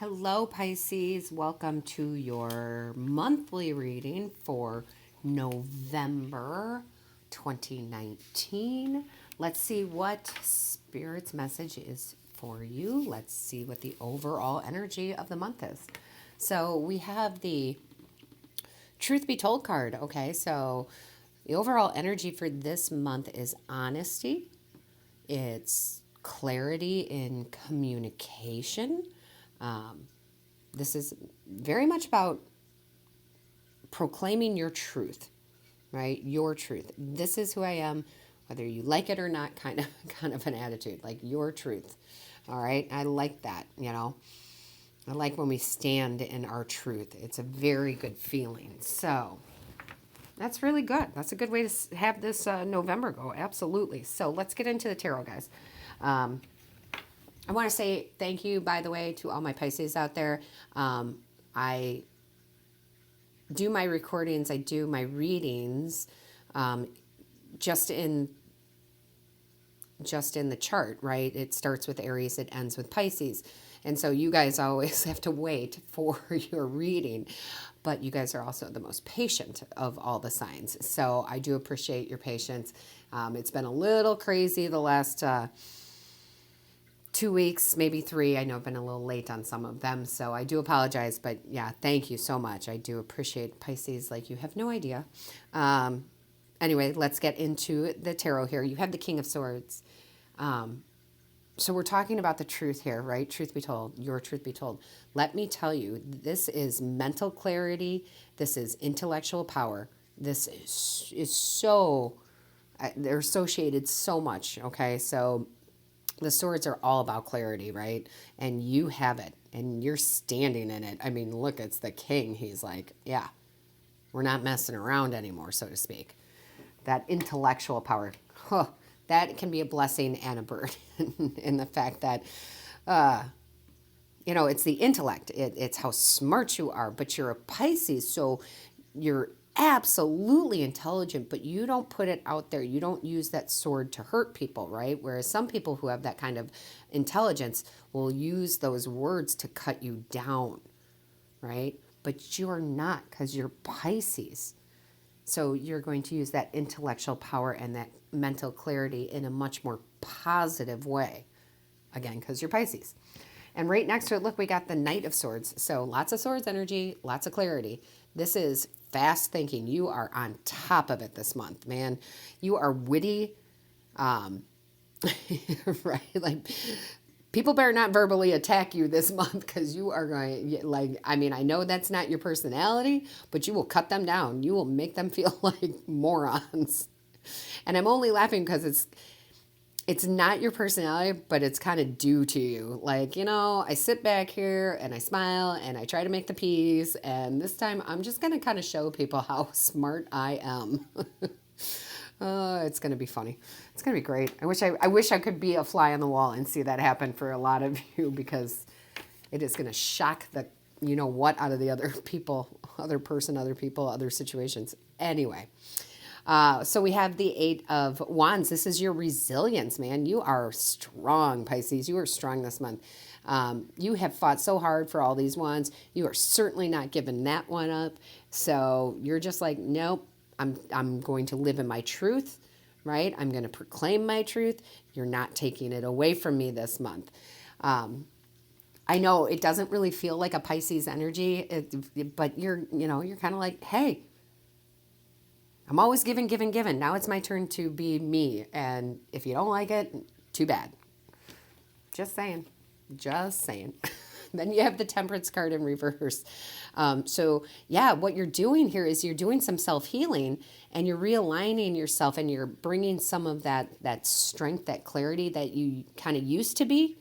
Hello, Pisces. Welcome to your monthly reading for November 2019. Let's see what Spirit's message is for you. Let's see what the overall energy of the month is. So we have the Truth Be Told card. Okay, so the overall energy for this month is honesty. It's clarity in communication. This is very much about proclaiming your truth, right? Your truth. This is who I am, whether you like it or not, kind of an attitude, like your truth. All right. I like that, I like when we stand in our truth. It's a very good feeling. So that's really good. That's a good way to have this November go. Absolutely. So let's get into the tarot, guys. I want to say thank you, by the way, to all my Pisces out there. I do my recordings, I do my readings just in the chart, right? It starts with Aries, it ends with Pisces. And so you guys always have to wait for your reading, but you guys are also the most patient of all the signs. So I do appreciate your patience. It's been a little crazy the last 2 weeks, maybe 3. I know I've been a little late on some of them, so I do apologize. But yeah, thank you so much. I do appreciate Pisces like you have no idea. Anyway, let's get into the tarot here. You have the King of Swords. So we're talking about the truth here, right? Truth be told, your truth be told. Let me tell you, this is mental clarity. This is intellectual power. This is so, they're associated so much, okay? So the swords are all about clarity, right? And you have it, and you're standing in it. I mean, look, it's the king. He's like, yeah, we're not messing around anymore, so to speak. That intellectual power, that can be a blessing and a burden in the fact that, it's the intellect. It's how smart you are, but you're a Pisces, so you're absolutely intelligent, but you don't put it out there. You don't use that sword to hurt people, right? Whereas some people who have that kind of intelligence will use those words to cut you down, right? But you're not, because you're Pisces. So you're going to use that intellectual power and that mental clarity in a much more positive way. Again, because you're Pisces. And right next to it, look, we got the Knight of Swords. So lots of swords energy, lots of clarity. This is fast thinking. You are on top of it this month, man. You are witty, right? Like, people better not verbally attack you this month, because you are going, like, I mean, I know that's not your personality, but you will cut them down. You will make them feel like morons. And I'm only laughing because it's not your personality, but it's kind of due to you. Like, I sit back here and I smile and I try to make the peace. And this time I'm just going to kind of show people how smart I am. It's going to be funny. It's going to be great. I wish I could be a fly on the wall and see that happen for a lot of you, because it is going to shock the, what out of the other people, other person, other people, other situations. Anyway. So we have the 8 of Wands. This is your resilience, man. You are strong, Pisces. You are strong this month. You have fought so hard for all these wands. You are certainly not giving that one up. So you're just like, nope, I'm going to live in my truth, right? I'm going to proclaim my truth. You're not taking it away from me this month. I know it doesn't really feel like a Pisces energy, but you're kind of like, hey, I'm always giving. Now it's my turn to be me. And if you don't like it, too bad. Just saying. Then you have the Temperance card in reverse. So yeah, what you're doing here is you're doing some self-healing, and you're realigning yourself, and you're bringing some of that strength, that clarity that you kind of used to be,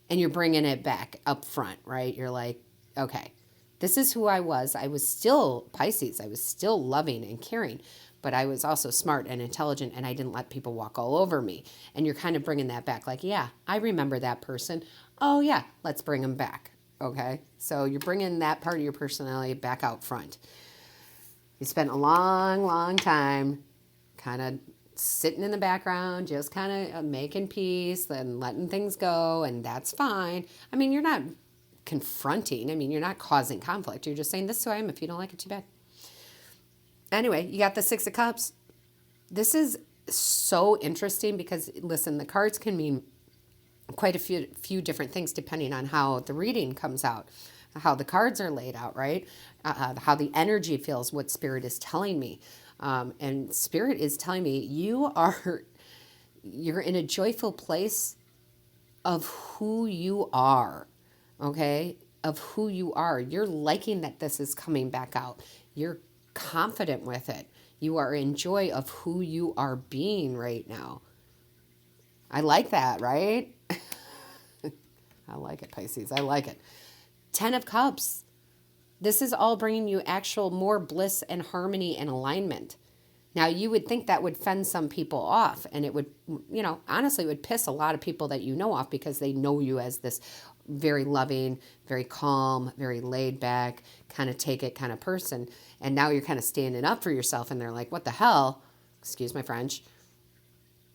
and you're bringing it back up front, right? You're like, okay, this is who I was. I was still Pisces. I was still loving and caring, but I was also smart and intelligent, and I didn't let people walk all over me. And you're kind of bringing that back. Like, yeah, I remember that person. Oh, yeah, let's bring them back. Okay? So you're bringing that part of your personality back out front. You spent a long, long time kind of sitting in the background, just kind of making peace and letting things go, and that's fine. I mean, you're not confronting. I mean, you're not causing conflict. You're just saying, this is who I am. If you don't like it, too bad. Anyway, you got the Six of Cups. This is so interesting because, listen, the cards can mean quite a few different things depending on how the reading comes out, how the cards are laid out, right? How the energy feels, what Spirit is telling me. And Spirit is telling me you're in a joyful place of who you are, okay? Of who you are. You're liking that this is coming back out. You're confident with it. You are in joy of who you are being right now. I like that, right? I like it, Pisces. I like it. 10 of Cups. This is all bringing you actual more bliss and harmony and alignment. Now, you would think that would fend some people off, and it would, honestly, it would piss a lot of people that you know off because they know you as this very loving, very calm, very laid back, kind of take it kind of person. And now you're kind of standing up for yourself, and they're like, what the hell? Excuse my French.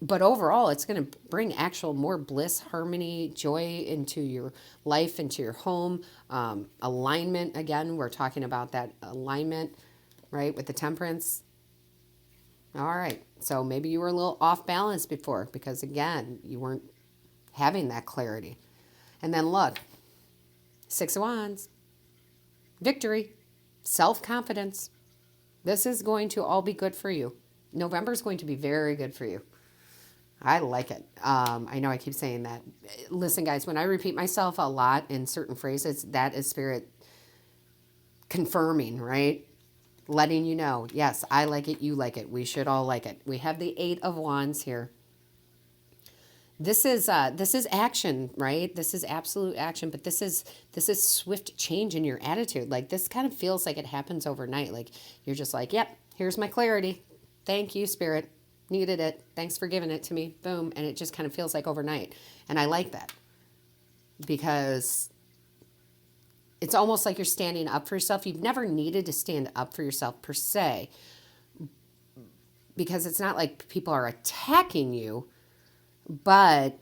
But overall, it's going to bring actual more bliss, harmony, joy into your life, into your home. Alignment, again, we're talking about that alignment, right, with the Temperance. All right, so maybe you were a little off balance before because, again, you weren't having that clarity. And then look, Six of Wands, victory, self-confidence. This is going to all be good for you. November is going to be very good for you. I like it. I know I keep saying that. Listen, guys, when I repeat myself a lot in certain phrases, that is Spirit confirming, right? Letting you know, yes, I like it, you like it, we should all like it. We have the Eight of Wands here. This is action, right? This is absolute action, but this is swift change in your attitude. Like, this kind of feels like it happens overnight. Like, you're just like, yep, here's my clarity. Thank you, Spirit. Needed it. Thanks for giving it to me. Boom. And it just kind of feels like overnight. And I like that because it's almost like you're standing up for yourself. You've never needed to stand up for yourself per se, because it's not like people are attacking you, but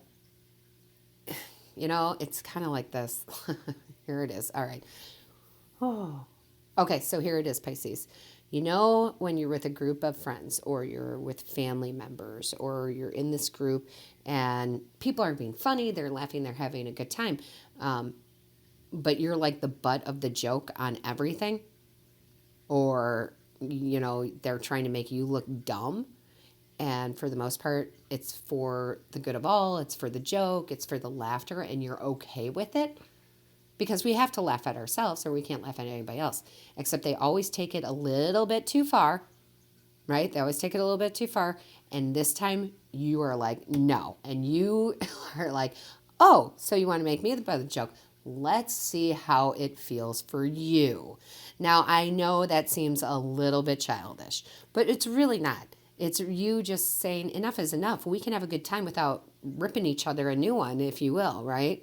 it's kind of like this. Here it is. All right. Oh, okay. So here it is, Pisces. When you're with a group of friends or you're with family members or you're in this group and people are being funny, they're laughing, they're having a good time, but you're like the butt of the joke on everything, or, they're trying to make you look dumb. And for the most part, it's for the good of all. It's for the joke. It's for the laughter, and you're okay with it. Because we have to laugh at ourselves or we can't laugh at anybody else. Except they always take it a little bit too far, right? They always take it a little bit too far. And this time you are like, no. And you are like, oh, so you want to make me the butt of the joke. Let's see how it feels for you. Now, I know that seems a little bit childish, but it's really not. It's you just saying enough is enough. We can have a good time without ripping each other a new one, if you will, right?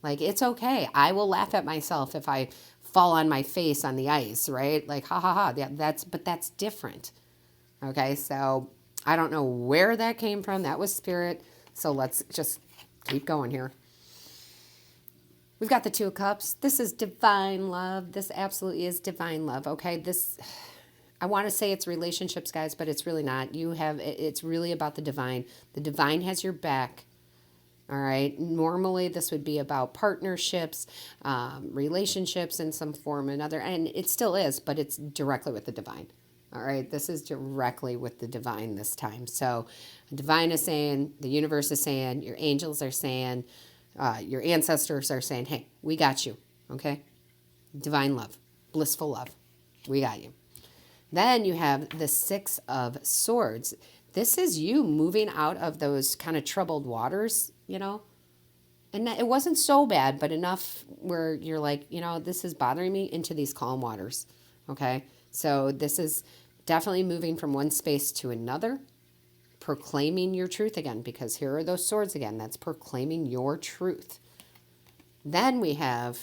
Like, it's okay. I will laugh at myself if I fall on my face on the ice, right? Like, ha, ha, ha. Yeah, but that's different. Okay, so I don't know where that came from. That was Spirit. So let's just keep going here. We've got the Two of Cups. This is divine love. This absolutely is divine love, okay? I want to say it's relationships, guys, but it's really not. It's really about the divine. The divine has your back. All right. Normally, this would be about partnerships, relationships in some form or another. And it still is, but it's directly with the divine. All right. This is directly with the divine this time. So the divine is saying, the universe is saying, your angels are saying, your ancestors are saying, hey, we got you. Okay. Divine love, blissful love. We got you. Then you have the Six of Swords. This is you moving out of those kind of troubled waters, and it wasn't so bad, but enough where you're like, this is bothering me, into these calm waters. Okay. So this is definitely moving from one space to another, proclaiming your truth again, because here are those swords again. That's proclaiming your truth. Then we have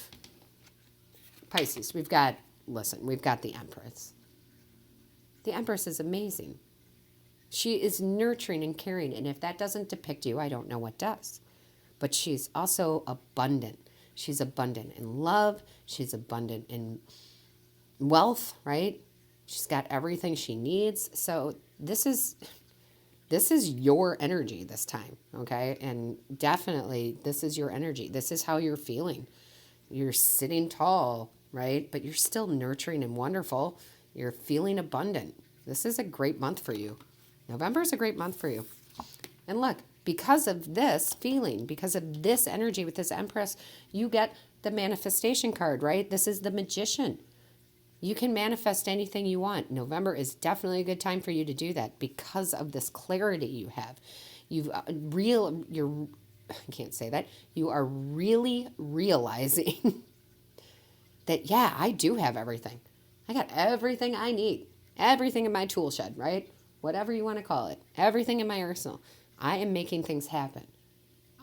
Pisces. We've got the Empress. The Empress is amazing. She is nurturing and caring, and if that doesn't depict you, I don't know what does. But she's also abundant. She's abundant in love. She's abundant in wealth, right? She's got everything she needs. So this is your energy this time, okay? And definitely this is your energy. This is how you're feeling. You're sitting tall, right? But you're still nurturing and wonderful. You're feeling abundant. This is a great month for you. November is a great month for you. And look, because of this feeling, because of this energy with this Empress, you get the manifestation card, right? This is the Magician. You can manifest anything you want. November is definitely a good time for you to do that because of this clarity you have. I can't say that. You are really realizing that, yeah, I do have everything. I got everything I need. Everything in my tool shed, right? Whatever you want to call it. Everything in my arsenal. I am making things happen.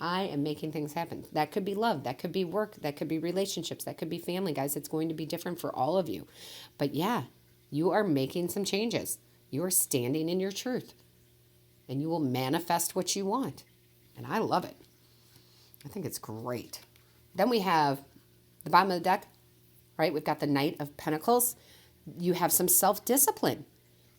I am making things happen. That could be love. That could be work. That could be relationships. That could be family, guys. It's going to be different for all of you. But yeah, you are making some changes. You are standing in your truth. And you will manifest what you want. And I love it. I think it's great. Then we have the bottom of the deck, right? We've got the Knight of Pentacles. You have some self-discipline.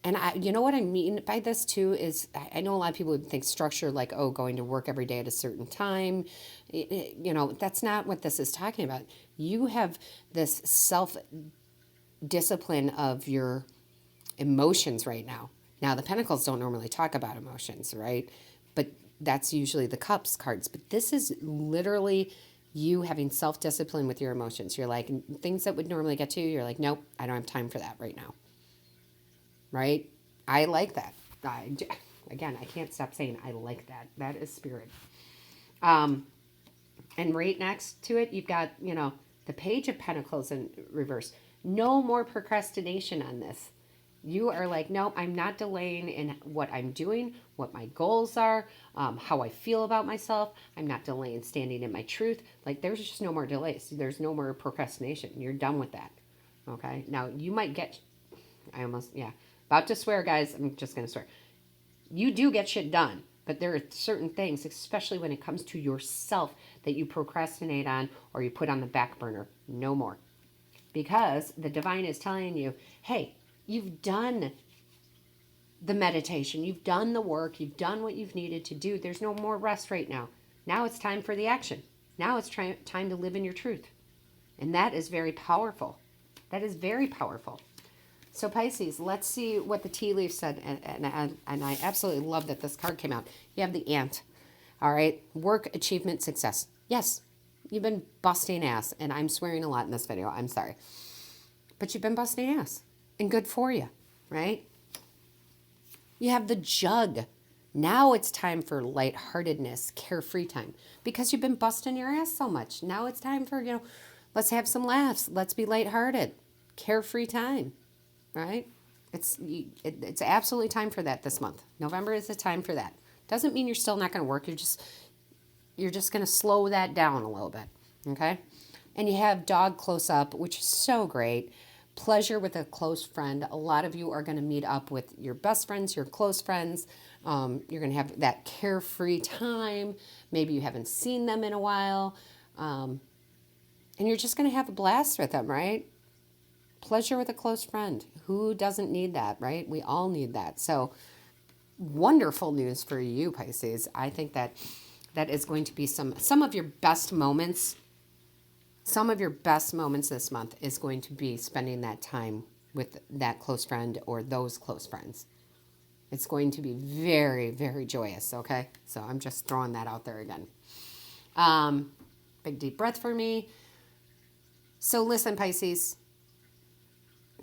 And you know what I mean by this too is I know a lot of people would think structure like, oh, going to work every day at a certain time. That's not what this is talking about. You have this self-discipline of your emotions right now. Now, the Pentacles don't normally talk about emotions, right? But that's usually the Cups cards. But this is literally you having self-discipline with your emotions. You're like, things that would normally get to you, you're like, nope, I don't have time for that right now. Right? I like that. Again, I can't stop saying I like that. That is spirit. And right next to it, you've got, the Page of Pentacles in reverse. No more procrastination on this. You are like, no, I'm not delaying in what I'm doing, what my goals are, how I feel about myself. I'm not delaying standing in my truth. Like, there's just no more delays. There's no more procrastination. You're done with that. Okay? Now, you might get, about to swear, guys. I'm just going to swear. You do get shit done, but there are certain things, especially when it comes to yourself, that you procrastinate on or you put on the back burner. No more. Because the divine is telling you, hey, you've done the meditation. You've done the work. You've done what you've needed to do. There's no more rest right now. Now it's time for the action. Now it's time to live in your truth. And that is very powerful. That is very powerful. So Pisces, let's see what the tea leaf said. And I absolutely love that this card came out. You have the Ant. All right. Work, achievement, success. Yes, you've been busting ass. And I'm swearing a lot in this video. I'm sorry. But you've been busting ass. And good for you, right? You have the Jug. Now it's time for lightheartedness, carefree time. Because you've been busting your ass so much. Now it's time for, let's have some laughs. Let's be lighthearted. Carefree time. Right? It's absolutely time for that this month. November is the time for that. Doesn't mean you're still not going to work. You're just going to slow that down a little bit. Okay? And you have Dog close up, which is so great. Pleasure with a close friend. A lot of you are going to meet up with your best friends, your close friends. You're going to have that carefree time. Maybe you haven't seen them in a while. And you're just going to have a blast with them, right? Pleasure with a close friend. Who doesn't need that, right? We all need that. So wonderful news for you, Pisces. I think that is going to be some of your best moments. Some of your best moments this month is going to be spending that time with that close friend or those close friends. It's going to be very, very joyous, okay? So I'm just throwing that out there again. Big deep breath for me. So listen, Pisces.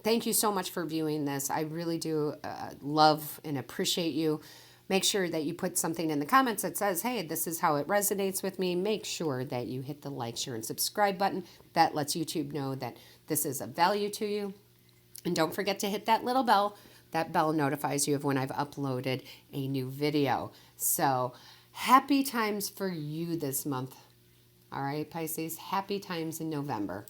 Thank you so much for viewing this. I really do love and appreciate you. Make sure that you put something in the comments that says, hey, this is how it resonates with me. Make sure that you hit the like, share, and subscribe button. That lets YouTube know that this is of value to you. And don't forget to hit that little bell. That bell notifies you of when I've uploaded a new video. So happy times for you this month. All right, Pisces, happy times in November.